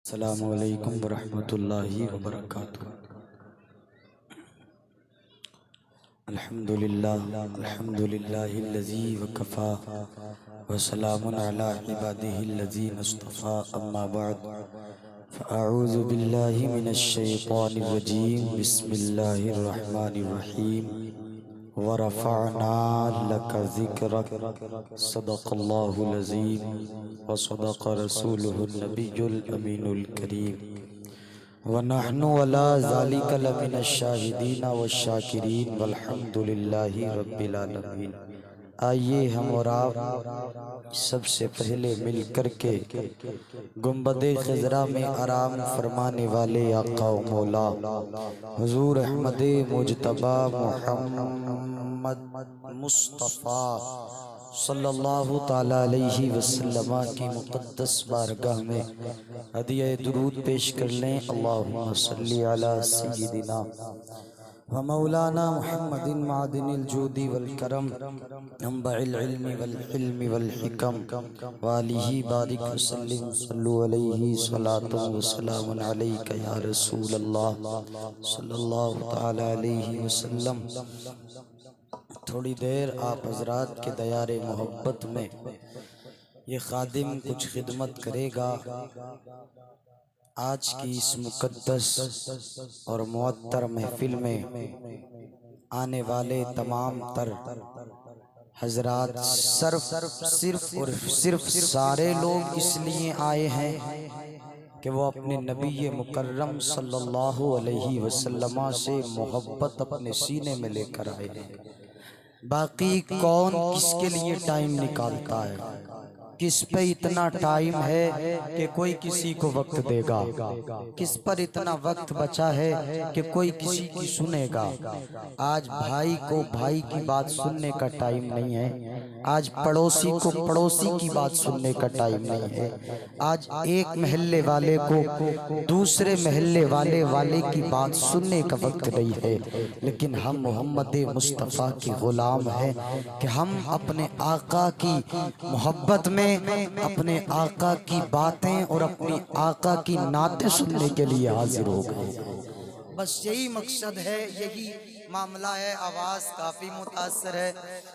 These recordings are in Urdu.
السلام علیکم ورحمۃ اللہ وبرکاتہ۔ الحمدللہ الذی وکفا وسلام علی عبادہ الذین اصطفى، اما بعد فاعوذ باللہ من الشیطان الرجیم، بسم اللہ الرحمن الرحیم۔ ورفعنا لك ذکرک، صدق اللہ العظیم وصدق رسولہ النبی الامین الکریم، ونحن علی ذلک لمن الشاہدین والشاکرین والحمد للہ رب العالمین۔ آئیے ہم اور آپ سب سے پہلے مل کر کے گنبد خضرا میں آرام فرمانے والے آقا و مولا حضور احمد مجتبی محمد مصطفیٰ صلی اللہ تعالی علیہ وسلم کی مقدس بارگاہ میں ہدیہ درود پیش کر لیں۔ اللہم صلی علی سیدنا ومولانا محمد معدن الجود والکرم، منبع العلم والحلم والحکم، وآلہ بارک وسلم، صلو علیہ صلاۃ وسلام علیک یا رسول اللہ صلی اللہ تعالی علیہ وسلم۔ تھوڑی دیر آپ حضرات کے دیار محبت میں یہ خادم کچھ خدمت کرے گا۔ آج کی اس مقدس اور معطر محفل میں آنے والے تمام تر حضرات صرف اور صرف سارے لوگ اس لیے آئے ہیں کہ وہ اپنے نبی مکرم صلی اللہ علیہ وسلم سے محبت اپنے سینے میں لے کر آئے ہیں۔ باقی کون کس کے لیے ٹائم نکالتا ہے؟ کس پہ اتنا ٹائم ہے کہ کوئی کسی کو وقت دے گا؟ کس پر اتنا وقت بچا ہے کہ کوئی کسی کی سنے گا؟ آج بھائی کو بھائی کی بات سننے کا ٹائم نہیں ہے، آج پڑوسی کو پڑوسی کی بات سننے کا ٹائم نہیں ہے، آج ایک محلے والے کو دوسرے محلے والے کی بات سننے کا وقت نہیں ہے۔ لیکن ہم محمد مصطفیٰ کے غلام ہیں کہ ہم اپنے آقا کی محبت میں اپنے آقا کی باتیں اور اپنی آقا کی نعتیں سننے کے لیے حاضر ہو گئے۔ بس یہی مقصد ہے، یہی معاملہ ہے۔ آواز کافی متاثر ہے،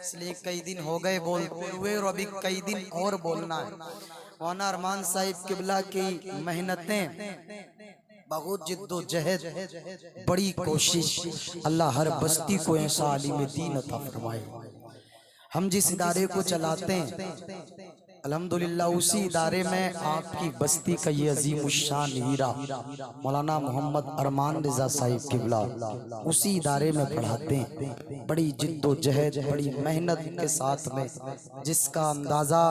اس لیے کئی دن ہو گئے بولتے ہوئے اور ابھی کئی دن اور بولنا ہے۔ مولانا ارمان صاحب قبلہ کی محنتیں، بہت جد و جہد، بڑی کوشش، اللہ ہر بستی کو ایسا عالم دین عطا فرمائے۔ ہم جس ادارے کو چلاتے ہیں الحمدللہ اسی ادارے میں آپ کی بستی کا یہ عظیم الشان ہیرا مولانا محمد ارمان رضا صاحب قبلہ اسی ادارے میں پڑھاتے ہیں۔ بڑی جد و جہد، بڑی محنت کے ساتھ میں، جس کا اندازہ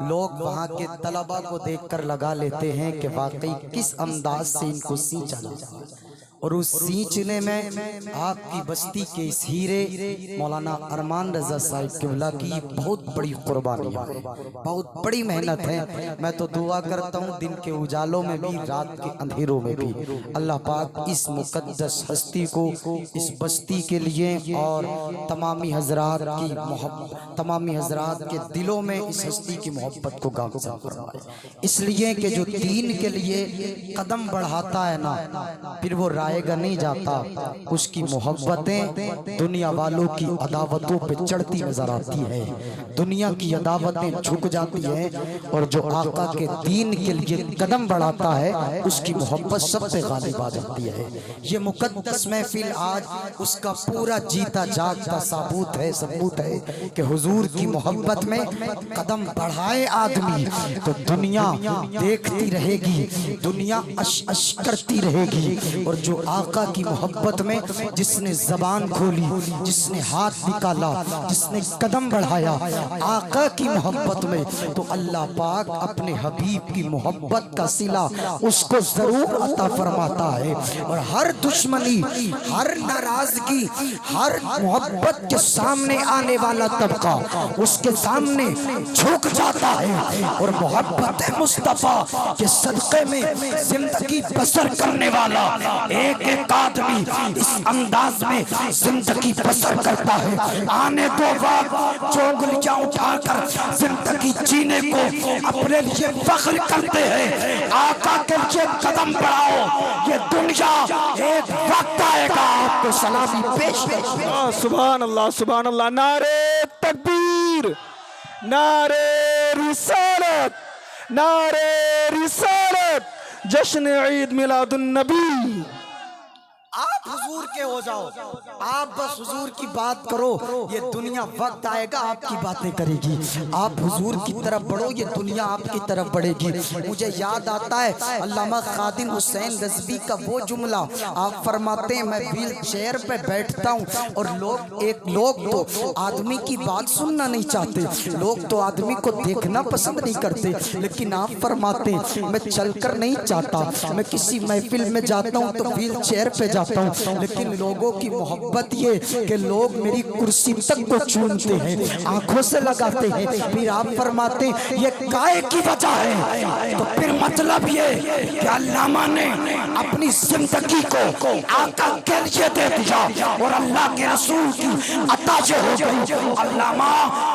لوگ وہاں کے طلبہ کو دیکھ کر لگا لیتے ہیں کہ واقعی کس انداز سے ان کو سینچا جاتا ہے۔ اور اس سینچنے میں آپ کی بستی کے اس ہیرے مولانا ارمان رضا صاحب قبلہ کی بہت بڑی قربانی ہے، بہت بڑی محنت ہے۔ میں تو دعا کرتا ہوں دن کے اجالوں میں بھی، رات کے اندھیروں میں بھی، اللہ پاک اس مقدس ہستی کو، اس بستی کے لیے اور تمامی حضرات کی محبت، تمامی حضرات کے دلوں میں اس ہستی کی محبت کو گامزن فرمائے۔ اس لیے کہ جو دین کے لیے قدم بڑھاتا ہے نا، پھر وہ رائے گا نہیں جاتا، اس کی محبتیں دنیا والوں کی عداوتوں پہ چڑھتی نظر آتی ہے، دنیا کی عداوتیں جھک جاتی ہیں، اور جو آقا کے دین کے لیے قدم بڑھاتا ہے اس کی محبت سب پہ غالب آ جاتی ہے۔ یہ مقدس محفل آج اس کا پورا جیتا جاگتا ثبوت ہے کہ حضور کی محبت میں قدم بڑھائے آدمی تو دنیا دیکھتی رہے گی، دنیا اش کرتی رہے گی، اور جو آقا کی محبت میں جس نے زبان کھولی، جس نے ہاتھ نکالا، جس نے قدم بڑھایا آقا کی محبت میں، تو اللہ پاک اپنے حبیب کی محبت کا صلہ اس کو ضرور عطا فرماتا ہے۔ اور ہر دشمنی، ہر ناراضگی، ہر محبت کے سامنے آنے والا طبقہ اس کے سامنے جھک جاتا ہے، اور محبت مصطفیٰ کے صدقے میں زندگی بسر کرنے والا ایک ایک آدمی اس انداز میں زندگی بسر کرتا ہے. آنے دو وقت جو انگلیاں اٹھا کر زندگی جینے کو اپنے لیے فخر کرتے ہیں. آقا کے لیے قدم بڑھاؤ. یہ دنیا ایک وقت آئے گا آپ کو سلامی پیش کرے. سبحان اللہ سبحان اللہ. نعرہ تکبیر، نعرہ رسالت، نعرہ رسالت، جشن عید میلاد النبی. آپ حضور کے ہو جاؤ، آپ بس حضور کی بات کرو. یہ دنیا وقت آئے گا آپ کی باتیں کرے گی. آپ حضور کی طرف بڑھو، یہ دنیا آپ کی طرف بڑھے گی. مجھے یاد آتا ہے علامہ خادم حسین رضوی کا وہ جملہ. آپ فرماتے ہیں میں ویل چیئر پہ بیٹھتا ہوں اور لوگ تو آدمی کی بات سننا نہیں چاہتے، لوگ تو آدمی کو دیکھنا پسند نہیں کرتے، لیکن آپ فرماتے ہیں میں چل کر نہیں چاہتا. میں کسی محفل میں جاتا ہوں تو ویل چیئر پہ جاتا ہوں، لیکن لوگوں کی محبت یہ کہ لوگ میری کرسی تک کو چونتے ہیں، آنکھوں سے لگاتے ہیں. پھر آپ فرماتے ہیں یہ کائے کی وجہ ہے. تو پھر مطلب یہ کہ علامہ نے اپنی زندگی کو آقا کے لیے دے دیا اور اللہ کے رسول کی عطا جو ہو گئی. علامہ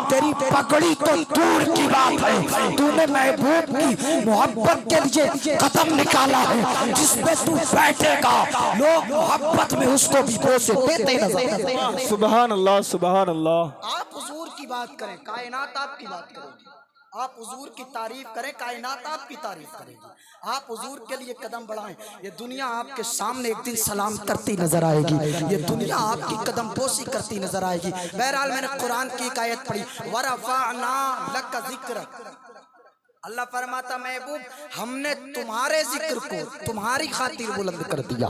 تیری پگڑی تو دور کی بات ہے، تو نے محبوب کی محبت کے لیے قدم نکالا ہے. جس پہ تو بیٹھے گا لوگ محبت میں اس کو بھی بوسے دیتے نظر. سبحان اللہ سبحان اللہ. آپ حضور کی بات کریں، کائنات آپ کی بات کرے گی. آپ حضور کی تعریف کریں، کائنات آپ کی تعریف کرے گی. آپ حضور کے لیے قدم بڑھائیں، یہ دنیا آپ کے سامنے ایک دن سلام کرتی نظر آئے گی. یہ دنیا آپ کی قدم بوسی کرتی نظر آئے گی. بہرحال میں نے قرآن کی ایک آیت پڑھی، وَرَفَعْنَا لَكَ ذِكْرَكَ. اللہ فرماتا محبوب ہم نے تمہارے ذکر کو تمہاری خاطر بلند کر دیا.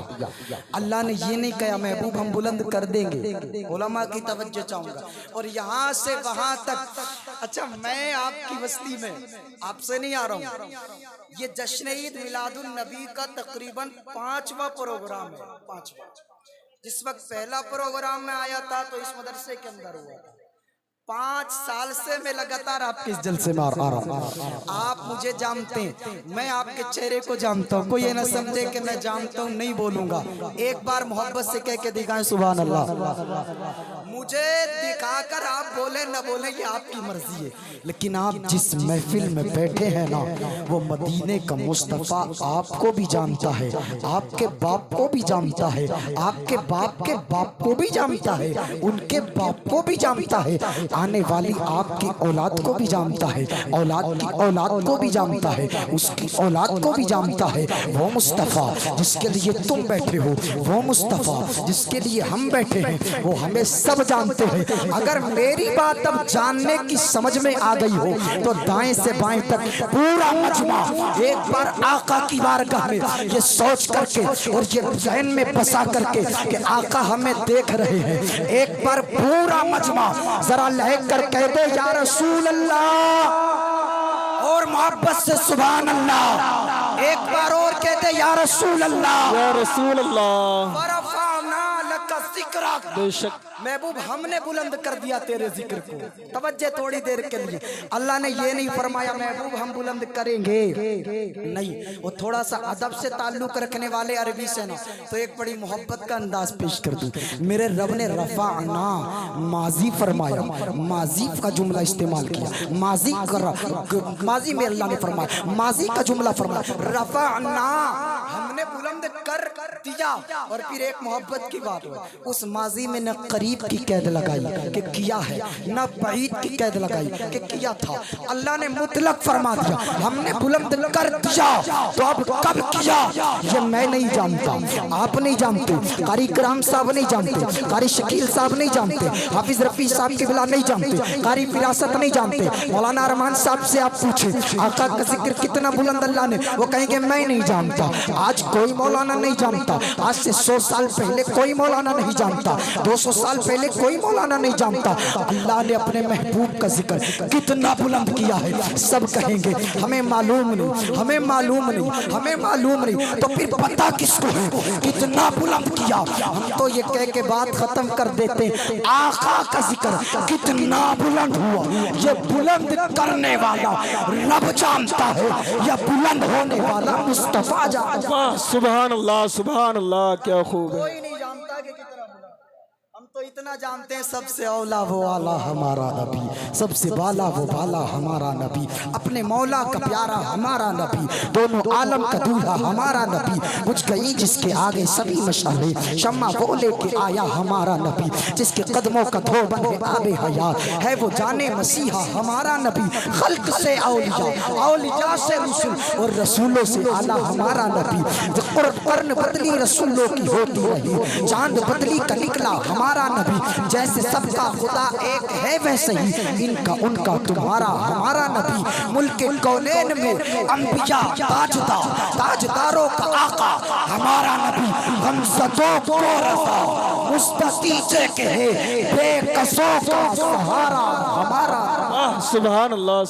اللہ نے یہ نہیں کہا محبوب ہم بلند کر دیں گے. علماء کی توجہ چاہوں گا. اور یہاں سے وہاں تک، اچھا میں آپ کی بستی میں آپ سے نہیں آ رہا ہوں. یہ جشن عید میلاد النبی کا تقریباً 5واں پروگرام ہے. 5واں. جس وقت پہلا پروگرام میں آیا تھا تو اس مدرسے کے اندر ہوا تھا. 5 سال سے میں لگاتار آپ کے اس جلسے میں آ رہا ہوں. آپ مجھے جانتے ہیں، میں آپ کے چہرے کو جانتا ہوں. کوئی یہ نہ سمجھے کہ میں جانتا ہوں نہیں بولوں گا. ایک بار محبت سے کہہ کے دکھائیں سبحان اللہ. مجھے دکھا کر آپ بولیں نہ بولیں یہ آپ کی مرضی ہے، لیکن آپ جس محفل میں بیٹھے ہیں نا وہ مدینے کا مصطفیٰ آپ کو بھی جانتا ہے، آپ کے باپ کو بھی جانتا ہے، آپ کے باپ کے باپ کو بھی جانتا ہے، ان کے باپ کو بھی جانتا ہے، آنے والی آپ کی اولاد کو بھی جانتا ہے، اولاد کی اولاد کو بھی جانتا ہے، اس کی اولاد کو بھی جانتا ہے. وہ مصطفیٰ جس کے لیے تم بیٹھے ہو، وہ مصطفیٰ جس کے لیے ہم بیٹھے ہیں، وہ ہمیں سب جانتے ہیں. اگر میری بات اب جاننے کی سمجھ میں آ گئی ہو تو دائیں سے بائیں تک پورا مجمع ایک بار آقا کی بارگاہ میں یہ سوچ کر کے اور یہ ذہن میں بسا کر کے کہ آقا ہمیں دیکھ رہے ہیں، ایک بار پورا مجمع ذرا لہک کر کہہ دے یا رسول اللہ، اور محبت سے سبحان اللہ. ایک بار اور کہتے یا رسول اللہ، یا رسول اللہ. ورفعنا لک ذکرک. بے شک محبوب ہم نے بلند کر دیا تیرے ذکر کو. توجہ تھوڑی دیر کے لیے، اللہ نے یہ نہیں فرمایا محبوب ہم بلند کریں گے، نہیں. وہ تھوڑا سا ادب سے تعلق رکھنے والے عربی سے نا تو ایک بڑی محبت کا انداز پیش کر دوں. میرے رب نے رفعنا ماضی فرمایا، ماضی کا جملہ استعمال کیا. ماضی میں اللہ نے فرمایا، ماضی کا جملہ فرمایا رفعنا، ہم نے بلند کر دیا. اور پھر ایک محبت کی بات ہو، اس ماضی میں نہ قریب کی قید لگائی کہ کیا ہے، نہ بعید کی قید لگائی کہ کیا تھا. اللہ نے مطلق فرما دیا ہم نے بلند کر دیا. تو اب کب کیا یہ میں نہیں جانتا، آپ نہیں جانتے، قاری کرام صاحب نہیں جانتے، قاری شکیل صاحب نہیں جانتے، حافظ رفیع صاحب کی بلا نہیں جانتے، قاری فراست نہیں جانتے. مولانا ارمان صاحب سے آپ پوچھیں آقا کا ذکر کتنا بلند اللہ نے، وہ کہیں گے میں نہیں جانتا. آج کوئی مولانا نہیں جانتا، آج سے 100 سال پہلے کوئی مولانا نہیں جانتا، 200 سال پہلے کوئی مولانا نہیں جانتا. اللہ نے اپنے محبوب کا ذکر کتنا بلند کیا ہے. سب کہیں گے ہمیں معلوم نہیں، ہمیں معلوم نہیں، ہمیں معلوم نہیں. تو پھر پتہ کس کو ہے کتنا بلند کیا. ہم تو یہ کہہ کے بات ختم کر دیتے ہیں آقا کا ذکر کتنا بلند ہوا. یہ بلند کرنے والا رب جانتا ہے، یا بلند ہونے والا مصطفیٰ جانتا ہے. سبحان اللہ کیا خوب ہے. کوئی نہیں جانتا کہ کتنا بلا. ہم تو اتنا جانتے ہیں سب سے اولا وہ آلہ ہمارا نبی, سب سے بالا وہ بالا ہمارا نبی, اپنے مولا کا پیارا ہمارا نبی, دونوں عالم کا دولہا ہمارا نبی, بجھ گئی جس کے آگے سبھی مشعلیں, شمع وہ لے کے آیا ہمارا نبی, جس کے قدموں کا دھوبن ہے آب حیات, ہے وہ جانے مسیحا ہمارا نبی, خلق سے اولیاء, اولیاء سے رسول, اور رسولوں سے اعلیٰ ہمارا نبی, قرن بدلی رسولوں کی ہوتی رہی, چاند بدلی کا نکلا ہمارا نبی, جیسے سب کا خدا ایک ہے ویسے ہی ان کا ان کا تمہارا ہمارا نبی, ملک کونین میں انبیاء تاجدار, تاجداروں کا آقا ہمارا نبی, غمزدوں کو رفع مستطیجے کے ہے بے قصوں کا سہارا ہمارا. سبحان اللہ.